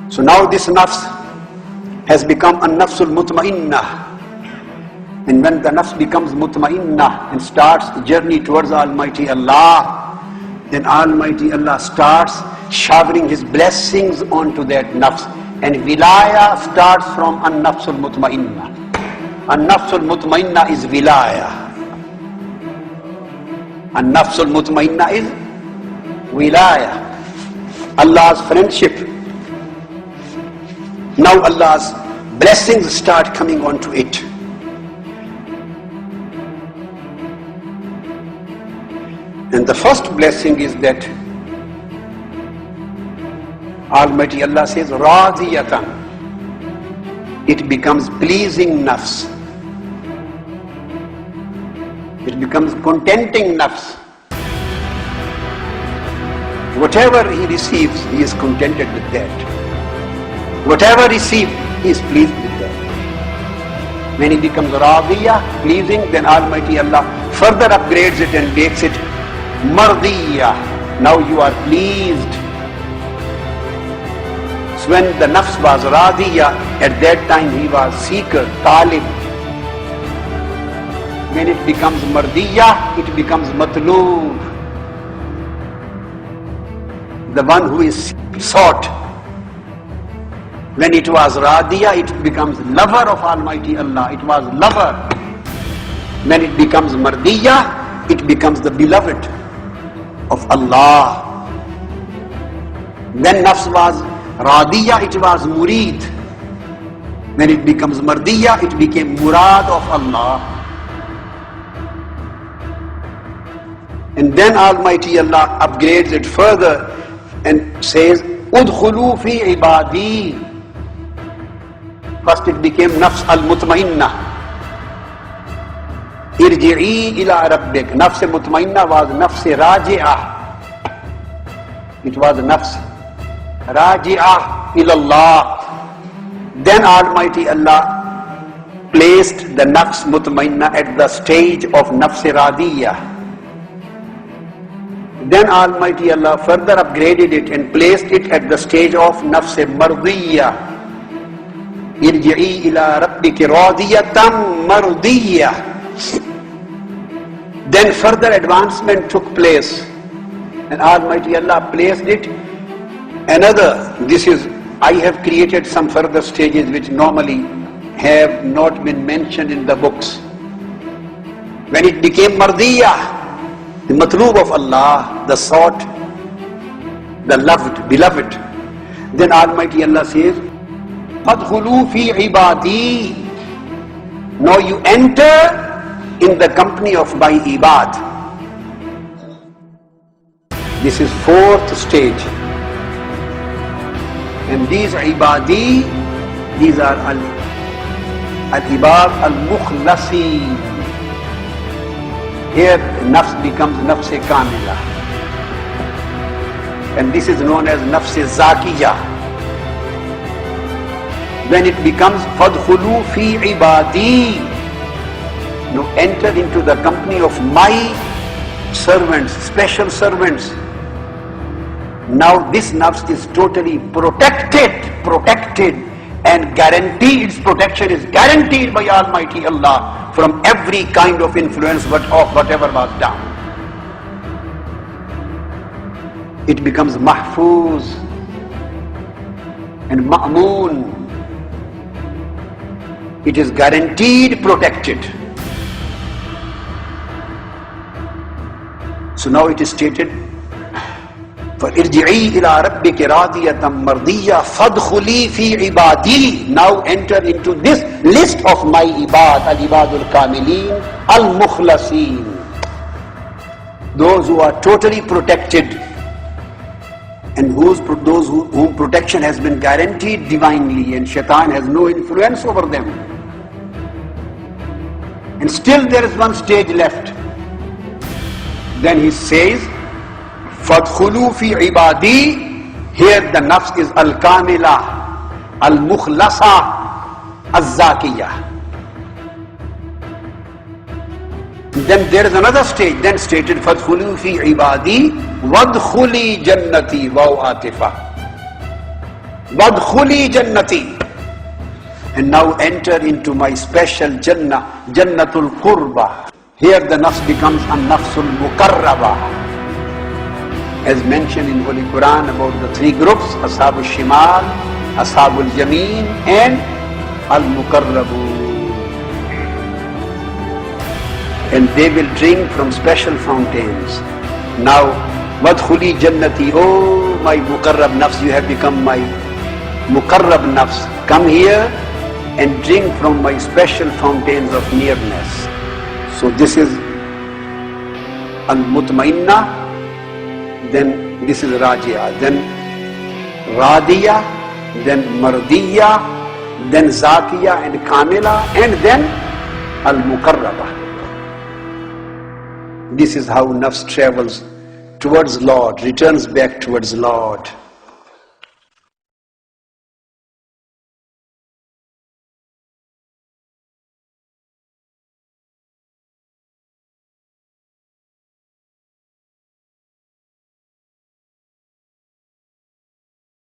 So now this nafs has become a nafsul mutmainnah. And when the nafs becomes mutmainnah and starts the journey towards Almighty Allah, then Almighty Allah starts showering His blessings onto that nafs. And wilaya starts from a nafsul mutmainnah. A nafsul mutmainnah is wilaya. A nafsul mutmainnah is wilaya. Allah's friendship. Now Allah's blessings start coming onto it. And the first blessing is that Almighty Allah says, radiyatan. It becomes pleasing nafs. It becomes contenting nafs. Whatever he receives, he is contented with that. Whatever received, he is pleased with that. When he becomes radiya, pleasing, then Almighty Allah further upgrades it and makes it mardiya. Now you are pleased. So when the nafs was radiya, at that time he was seeker, talib. When it becomes mardiya, it becomes matloob. The one who is sought. When it was radiya, it becomes lover of Almighty Allah. It was lover. When it becomes mardiya, it becomes the beloved of Allah. When nafs was radiya, it was murid. When it becomes mardiya, it became murad of Allah. And then Almighty Allah upgrades it further and says, udkhulu fi ibadi. First it became nafs al-mutmainnah. Irji'i ila rabbik. Nafs mutmainnah was nafs raji'ah. It was nafs raji'ah ila Allah. Then Almighty Allah placed the nafs mutmainnah at the stage of nafs radiyah. Then Almighty Allah further upgraded it and placed it at the stage of nafs mardiyah. Irji'i ila rabbiki radiyatan mardiyah. Then further advancement took place and Almighty Allah placed it another. This is, I have created some further stages which normally have not been mentioned in the books. When it became mardiyah, the matloob of Allah, the sought, the loved, beloved, then Almighty Allah says, fadkhulu fi ibadi. Now you enter in the company of my ibad. This is fourth stage. And these ibadi, these are al-ibad al-mukhlasi. Here nafs becomes nafs kamila. And this is known as nafs zakiyah. When it becomes fadkhulu fi ibadi, now enter into the company of my servants, special servants. Now this nafs is totally protected and guaranteed. Its protection is guaranteed by Almighty Allah from every kind of influence of whatever was done. It becomes mahfuz and ma'moon. It is guaranteed protected. So now it is stated, فَإِرْجِعِي إِلَىٰ رَبِّكِ رَاضِيَةً مَرْضِيَّةً فَادْخُلِي فِي عِبَادِي. Now enter into this list of my ibad, al-ibadul kamilin, al-mukhlasin. Those who are totally protected and those whom protection has been guaranteed divinely and shaitan has no influence over them. And still there is one stage left. Then he says, فَادْخُلُوا فِي عِبَادِي. Here the nafs is al-kamila, al-mukhlasa, al-zakiyah. Then there is another stage, then stated, فَادْخُلُوا فِي عِبَادِي وَادْخُلِي جَنَّتِي وَوْ آتِفَةً. Wadkhuli jannati. And now enter into my special Jannah, Jannatul Qurba. Here the nafs becomes a nafsul mukarraba. As mentioned in Holy Quran about the three groups, Ashabul Shimal, Ashabul Yameen and Al-Mukarrabun. And they will drink from special fountains. Now, Wadkhuli Jannati, oh my Mukarrab nafs, you have become my Mukarrab nafs. Come here and drink from my special fountains of nearness. So this is Al-Mutmainna, then this is Rajia, then Radiya, then Mardiya, then Zakiya and Kamila, and then Al-Mukarraba. This is how nafs travels towards Lord, returns back towards Lord.